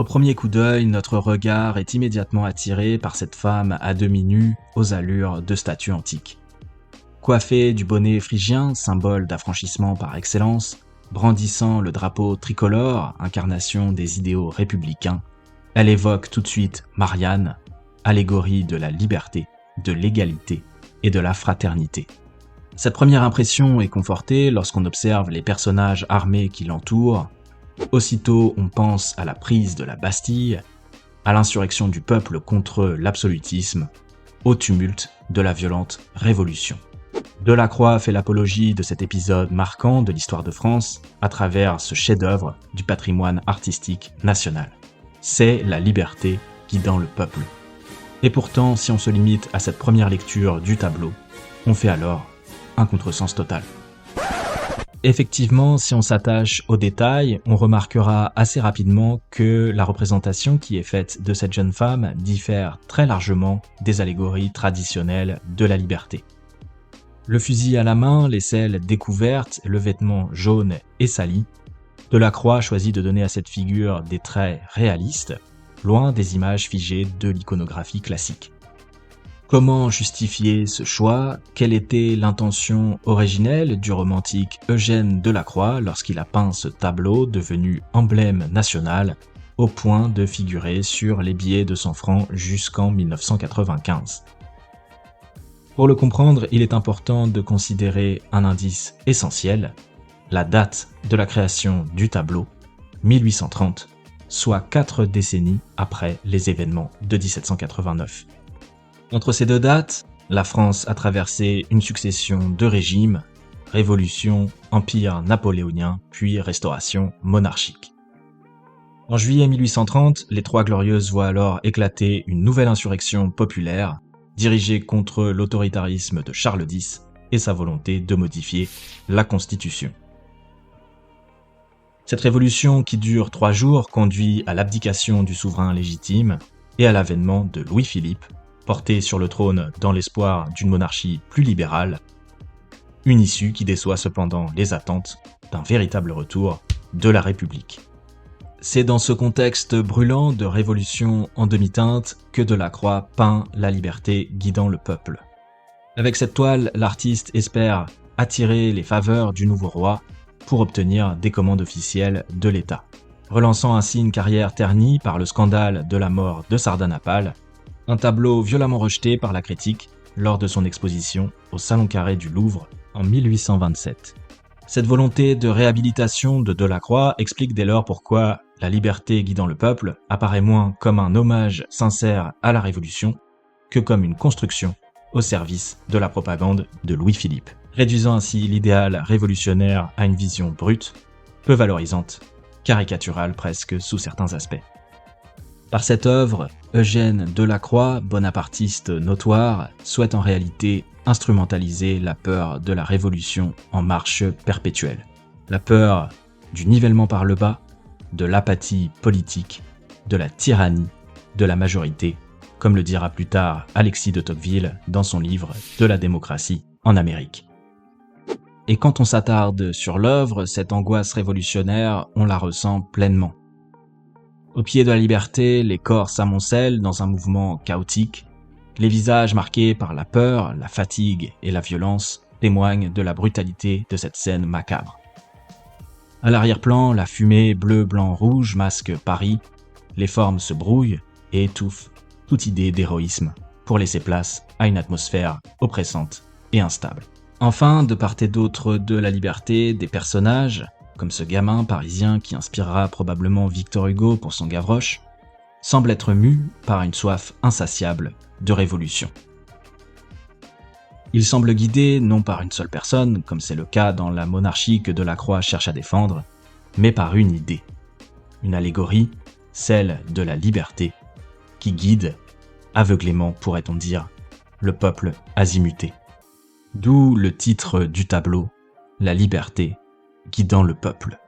Au premier coup d'œil, notre regard est immédiatement attiré par cette femme à demi nue aux allures de statue antique. Coiffée du bonnet phrygien, symbole d'affranchissement par excellence, brandissant le drapeau tricolore, incarnation des idéaux républicains, elle évoque tout de suite Marianne, allégorie de la liberté, de l'égalité et de la fraternité. Cette première impression est confortée lorsqu'on observe les personnages armés qui l'entourent. Aussitôt, on pense à la prise de la Bastille, à l'insurrection du peuple contre l'absolutisme, au tumulte de la violente Révolution. Delacroix fait l'apologie de cet épisode marquant de l'histoire de France à travers ce chef-d'œuvre du patrimoine artistique national. C'est la liberté guidant le peuple. Et pourtant, si on se limite à cette première lecture du tableau, on fait alors un contresens total. Effectivement, si on s'attache aux détails, on remarquera assez rapidement que la représentation qui est faite de cette jeune femme diffère très largement des allégories traditionnelles de la liberté. Le fusil à la main, l'aisselle découverte, le vêtement jaune et sali, Delacroix choisit de donner à cette figure des traits réalistes, loin des images figées de l'iconographie classique. Comment justifier ce choix? Quelle était l'intention originelle du romantique Eugène Delacroix lorsqu'il a peint ce tableau devenu emblème national au point de figurer sur les billets de 100 francs jusqu'en 1995? Pour le comprendre, il est important de considérer un indice essentiel, la date de la création du tableau, 1830, soit 4 décennies après les événements de 1789. Entre ces deux dates, la France a traversé une succession de régimes, révolution, empire napoléonien, puis restauration monarchique. En juillet 1830, les Trois Glorieuses voient alors éclater une nouvelle insurrection populaire, dirigée contre l'autoritarisme de Charles X et sa volonté de modifier la Constitution. Cette révolution qui dure 3 jours conduit à l'abdication du souverain légitime et à l'avènement de Louis-Philippe, porté sur le trône dans l'espoir d'une monarchie plus libérale, une issue qui déçoit cependant les attentes d'un véritable retour de la République. C'est dans ce contexte brûlant de révolution en demi-teinte que Delacroix peint la liberté guidant le peuple. Avec cette toile, l'artiste espère attirer les faveurs du nouveau roi pour obtenir des commandes officielles de l'État, relançant ainsi une carrière ternie par le scandale de la mort de Sardanapale, un tableau violemment rejeté par la critique lors de son exposition au Salon Carré du Louvre en 1827. Cette volonté de réhabilitation de Delacroix explique dès lors pourquoi la liberté guidant le peuple apparaît moins comme un hommage sincère à la Révolution que comme une construction au service de la propagande de Louis-Philippe, réduisant ainsi l'idéal révolutionnaire à une vision brute, peu valorisante, caricaturale presque sous certains aspects. Par cette œuvre, Eugène Delacroix, bonapartiste notoire, souhaite en réalité instrumentaliser la peur de la révolution en marche perpétuelle. La peur du nivellement par le bas, de l'apathie politique, de la tyrannie, de la majorité, comme le dira plus tard Alexis de Tocqueville dans son livre « De la démocratie en Amérique ». Et quand on s'attarde sur l'œuvre, cette angoisse révolutionnaire, on la ressent pleinement. Au pied de la liberté, les corps s'amoncellent dans un mouvement chaotique. Les visages marqués par la peur, la fatigue et la violence témoignent de la brutalité de cette scène macabre. À l'arrière-plan, la fumée bleu-blanc-rouge masque Paris, les formes se brouillent et étouffent toute idée d'héroïsme pour laisser place à une atmosphère oppressante et instable. Enfin, de part et d'autre de la liberté, des personnages, comme ce gamin parisien qui inspirera probablement Victor Hugo pour son Gavroche, semble être mu par une soif insatiable de révolution. Il semble guidé non par une seule personne, comme c'est le cas dans la monarchie que Delacroix cherche à défendre, mais par une idée, une allégorie, celle de la liberté, qui guide, aveuglément pourrait-on dire, le peuple azimuté. D'où le titre du tableau, La liberté guidant le peuple.